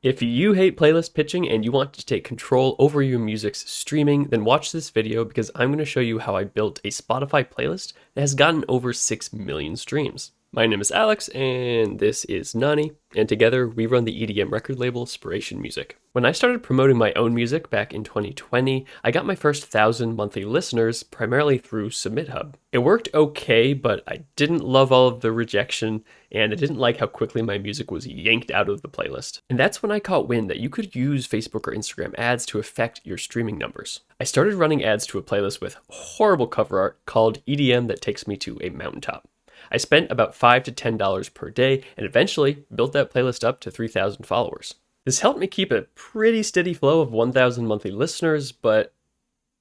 If you hate playlist pitching and you want to take control over your music's streaming, then watch this video because I'm going to show you how I built a Spotify playlist that has gotten over 6 million streams. My name is Alex and this is Nani, and together we run the EDM record label Spiration Music. When I started promoting my own music back in 2020, I got my first 1,000 monthly listeners primarily through SubmitHub. It worked okay, but I didn't love all of the rejection, and I didn't like how quickly my music was yanked out of the playlist. And that's when I caught wind that you could use Facebook or Instagram ads to affect your streaming numbers. I started running ads to a playlist with horrible cover art called EDM That Takes Me to a Mountaintop. I spent about $5 to $10 per day and eventually built that playlist up to 3,000 followers. This helped me keep a pretty steady flow of 1,000 monthly listeners, but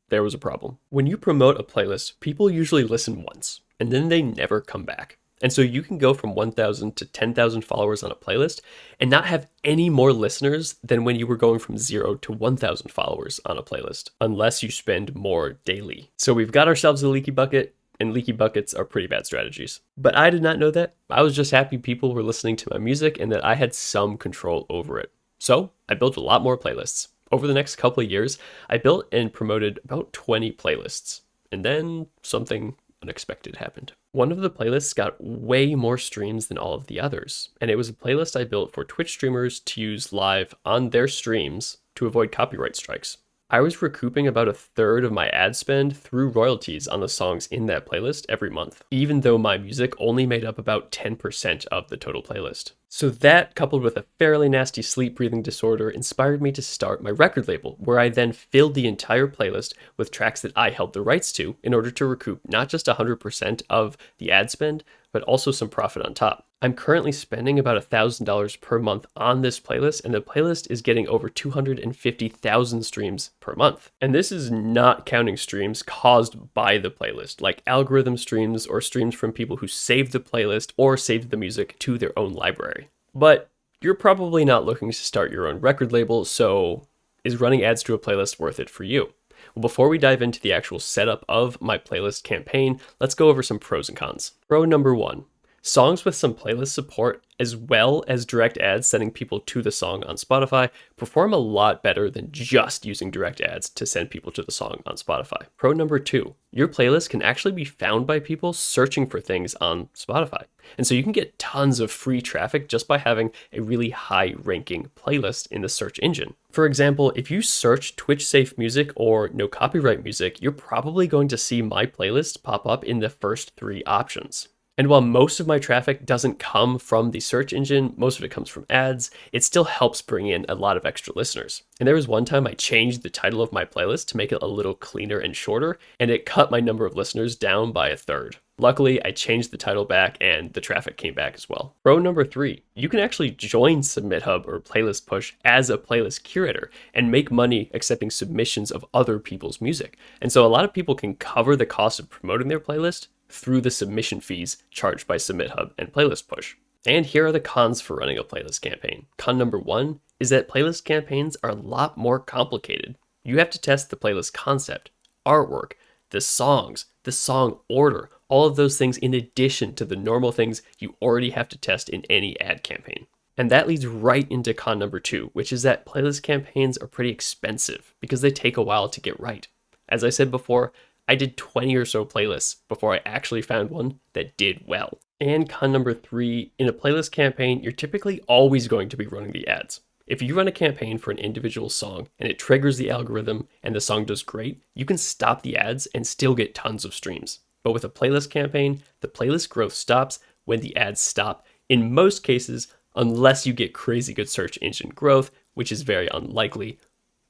there was a problem. When you promote a playlist, people usually listen once, and then they never come back. And so you can go from 1,000 to 10,000 followers on a playlist and not have any more listeners than when you were going from 0 to 1,000 followers on a playlist, unless you spend more daily. So we've got ourselves a leaky bucket, and leaky buckets are pretty bad strategies. But I did not know that. I was just happy people were listening to my music and that I had some control over it. So I built a lot more playlists. Over the next couple of years, I built and promoted about 20 playlists. And then something unexpected happened. One of the playlists got way more streams than all of the others. And it was a playlist I built for Twitch streamers to use live on their streams to avoid copyright strikes. I was recouping about a third of my ad spend through royalties on the songs in that playlist every month, even though my music only made up about 10% of the total playlist. So that, coupled with a fairly nasty sleep breathing disorder, inspired me to start my record label, where I then filled the entire playlist with tracks that I held the rights to in order to recoup not just 100% of the ad spend, but also some profit on top. I'm currently spending about $1,000 per month on this playlist, and the playlist is getting over 250,000 streams per month. And this is not counting streams caused by the playlist, like algorithm streams or streams from people who saved the playlist or saved the music to their own library. But you're probably not looking to start your own record label, so is running ads to a playlist worth it for you? Well, before we dive into the actual setup of my playlist campaign, let's go over some pros and cons. Pro number 1. Songs with some playlist support, as well as direct ads sending people to the song on Spotify, perform a lot better than just using direct ads to send people to the song on Spotify. Pro number 2, your playlist can actually be found by people searching for things on Spotify. And so you can get tons of free traffic just by having a really high ranking playlist in the search engine. For example, if you search Twitch safe music or no copyright music, you're probably going to see my playlist pop up in the first 3 options. And while most of my traffic doesn't come from the search engine, most of it comes from ads, it still helps bring in a lot of extra listeners. And there was one time I changed the title of my playlist to make it a little cleaner and shorter, and it cut my number of listeners down by a third. Luckily, I changed the title back and the traffic came back as well. Pro number 3, you can actually join SubmitHub or Playlist Push as a playlist curator and make money accepting submissions of other people's music. And so a lot of people can cover the cost of promoting their playlist through the submission fees charged by SubmitHub and Playlist Push. And here are the cons for running a playlist campaign. Con number 1 is that playlist campaigns are a lot more complicated. You have to test the playlist concept, artwork, the songs, the song order, all of those things in addition to the normal things you already have to test in any ad campaign. And that leads right into con number 2, which is that playlist campaigns are pretty expensive because they take a while to get right. As I said before, I did 20 or so playlists before I actually found one that did well. And con number 3, in a playlist campaign, you're typically always going to be running the ads. If you run a campaign for an individual song and it triggers the algorithm and the song does great, you can stop the ads and still get tons of streams. But with a playlist campaign, the playlist growth stops when the ads stop, in most cases, unless you get crazy good search engine growth, which is very unlikely,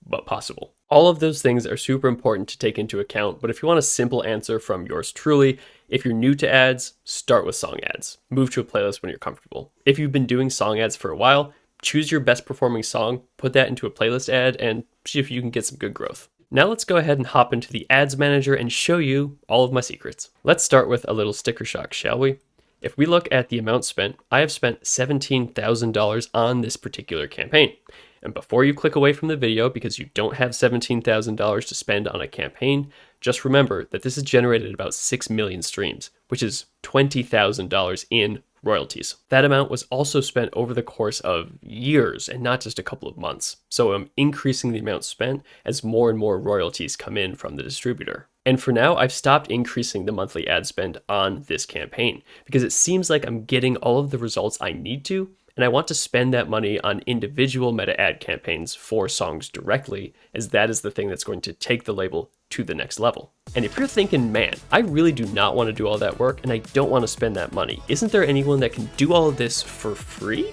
but possible. All of those things are super important to take into account, but if you want a simple answer from yours truly, if you're new to ads, start with song ads. Move to a playlist when you're comfortable. If you've been doing song ads for a while, choose your best performing song, put that into a playlist ad, and see if you can get some good growth. Now let's go ahead and hop into the ads manager and show you all of my secrets. Let's start with a little sticker shock, shall we? If we look at the amount spent, I have spent $17,000 on this particular campaign. And before you click away from the video because you don't have $17,000 to spend on a campaign, just remember that this has generated about 6 million streams, which is $20,000 in royalties. That amount was also spent over the course of years and not just a couple of months. So I'm increasing the amount spent as more and more royalties come in from the distributor. And for now, I've stopped increasing the monthly ad spend on this campaign because it seems like I'm getting all of the results I need to, and I want to spend that money on individual meta ad campaigns for songs directly, as that is the thing that's going to take the label to the next level. And if you're thinking, man, I really do not want to do all that work and I don't want to spend that money, isn't there anyone that can do all of this for free?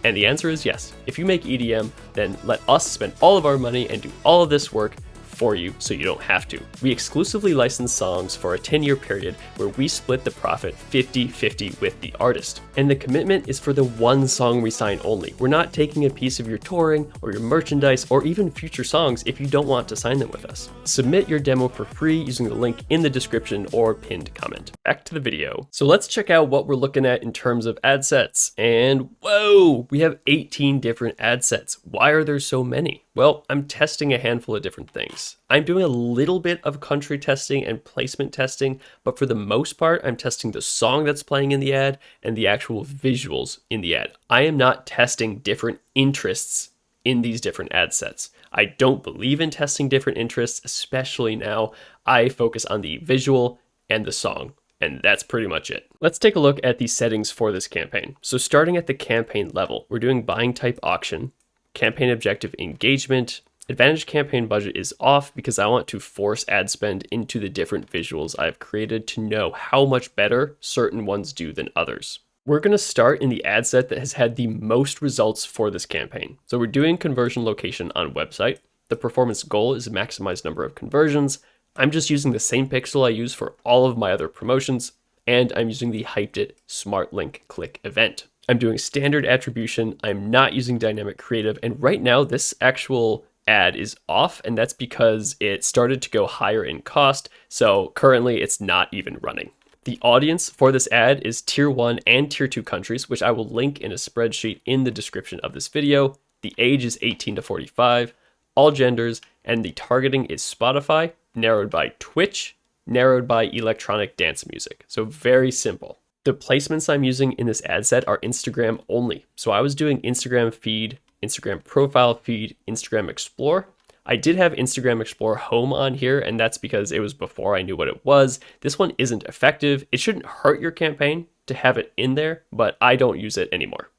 And the answer is yes. If you make EDM, then let us spend all of our money and do all of this work for you so you don't have to. We exclusively license songs for a 10-year period where we split the profit 50-50 with the artist. And the commitment is for the one song we sign only. We're not taking a piece of your touring or your merchandise or even future songs if you don't want to sign them with us. Submit your demo for free using the link in the description or pinned comment. Back to the video. So let's check out what we're looking at in terms of ad sets. And whoa, we have 18 different ad sets. Why are there so many? Well, I'm testing a handful of different things. I'm doing a little bit of country testing and placement testing, but for the most part, I'm testing the song that's playing in the ad and the actual visuals in the ad. I am not testing different interests in these different ad sets. I don't believe in testing different interests, especially now. I focus on the visual and the song. And that's pretty much it. Let's take a look at the settings for this campaign. So starting at the campaign level, we're doing buying type auction, campaign objective engagement. Advantage campaign budget is off because I want to force ad spend into the different visuals I've created to know how much better certain ones do than others. We're going to start in the ad set that has had the most results for this campaign. So we're doing conversion location on website. The performance goal is a maximized number of conversions. I'm just using the same pixel I use for all of my other promotions, and I'm using the Hyped It Smart Link Click event. I'm doing standard attribution. I'm not using dynamic creative. And right now this actual ad is off, and that's because it started to go higher in cost. So currently it's not even running. The audience for this ad is tier 1 and tier 2 countries, which I will link in a spreadsheet in the description of this video. The age is 18 to 45, all genders, and the targeting is Spotify, narrowed by Twitch, narrowed by electronic dance music. So very simple. The placements I'm using in this ad set are Instagram only. So I was doing Instagram feed, Instagram profile feed, Instagram Explore. I did have Instagram Explore Home on here, and that's because it was before I knew what it was. This one isn't effective. It shouldn't hurt your campaign to have it in there, but I don't use it anymore.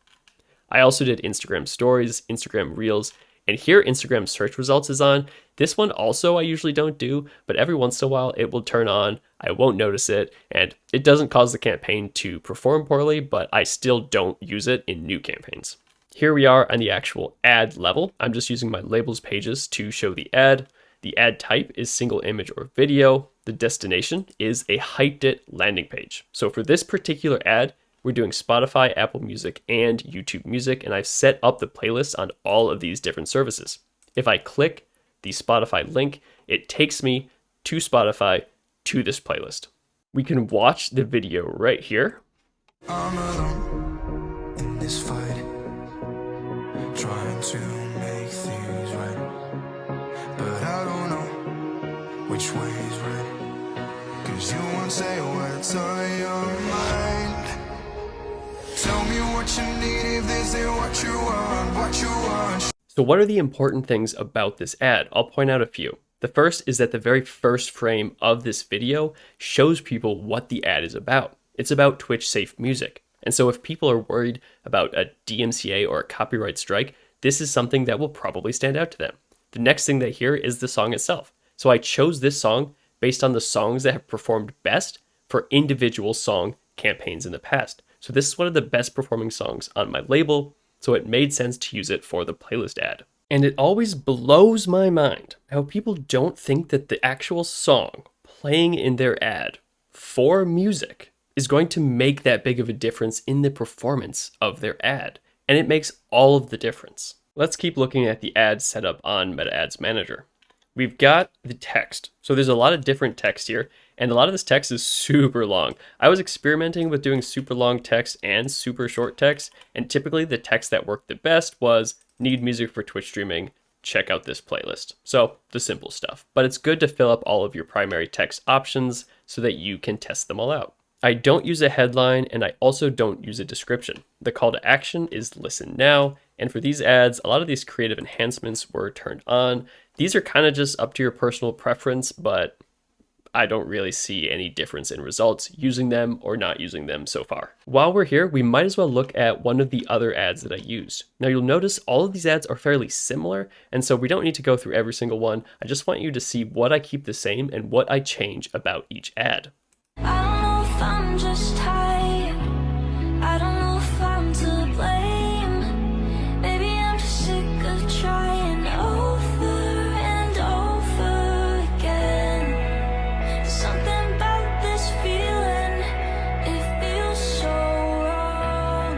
I also did Instagram Stories, Instagram Reels, and here Instagram search results is on. This one also I usually don't do, but every once in a while it will turn on. I won't notice it, and it doesn't cause the campaign to perform poorly, but I still don't use it in new campaigns. Here we are on the actual ad level. I'm just using my labels pages to show the ad. The ad type is single image or video. The destination is a Hyped It landing page. So for this particular ad, we're doing Spotify, Apple Music, and YouTube Music, and I've set up the playlist on all of these different services. If I click the Spotify link, it takes me to Spotify to this playlist. We can watch the video right here. I'm alone in this fight, trying to make things right, but I don't know which way is right, 'cause you won't say what's on your mind. Tell me what you need if this is what you want, what you want. So what are the important things about this ad? I'll point out a few. The first is that the very first frame of this video shows people what the ad is about. It's about Twitch safe music. And so if people are worried about a DMCA or a copyright strike, this is something that will probably stand out to them. The next thing they hear is the song itself. So I chose this song based on the songs that have performed best for individual song campaigns in the past. So this is one of the best performing songs on my label, so it made sense to use it for the playlist ad. And it always blows my mind how people don't think that the actual song playing in their ad for music is going to make that big of a difference in the performance of their ad. And it makes all of the difference. Let's keep looking at the ad setup on Meta Ads Manager. We've got the text. So there's a lot of different text here, and a lot of this text is super long. I was experimenting with doing super long text and super short text, and typically the text that worked the best was need music for Twitch streaming, check out this playlist. So the simple stuff, but it's good to fill up all of your primary text options so that you can test them all out. I don't use a headline, and I also don't use a description. The call to action is listen now, and for these ads, a lot of these creative enhancements were turned on. These are kind of just up to your personal preference, but I don't really see any difference in results using them or not using them so far. While we're here, we might as well look at one of the other ads that I used. Now you'll notice all of these ads are fairly similar, and so we don't need to go through every single one. I just want you to see what I keep the same and what I change about each ad. I don't know if I'm just tired. I don't know if I'm to blame. Maybe I'm just sick of trying over and over again. Something about this feeling, it feels so wrong.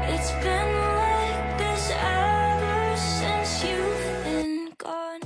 It's been like this ever since you've been gone.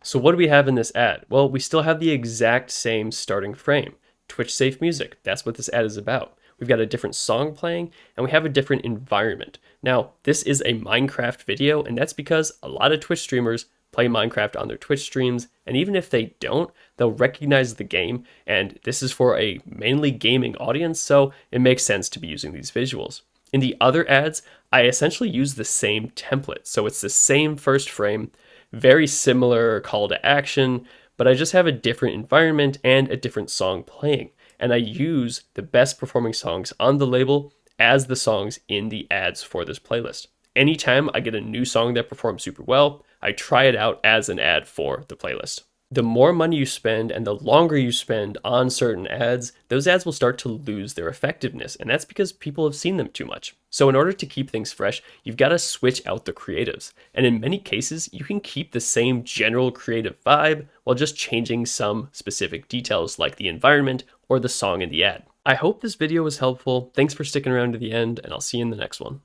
So what do we have in this ad? Well, we still have the exact same starting frame. Twitch safe music, that's what this ad is about. We've got a different song playing, and we have a different environment. Now, this is a Minecraft video, and that's because a lot of Twitch streamers play Minecraft on their Twitch streams, and even if they don't, they'll recognize the game, and this is for a mainly gaming audience, so it makes sense to be using these visuals. In the other ads, I essentially use the same template, so it's the same first frame, very similar call to action, but I just have a different environment and a different song playing. And I use the best performing songs on the label as the songs in the ads for this playlist. Anytime I get a new song that performs super well, I try it out as an ad for the playlist. The more money you spend and the longer you spend on certain ads, those ads will start to lose their effectiveness, and that's because people have seen them too much. So in order to keep things fresh, you've got to switch out the creatives. And in many cases, you can keep the same general creative vibe while just changing some specific details like the environment or the song in the ad. I hope this video was helpful. Thanks for sticking around to the end, and I'll see you in the next one.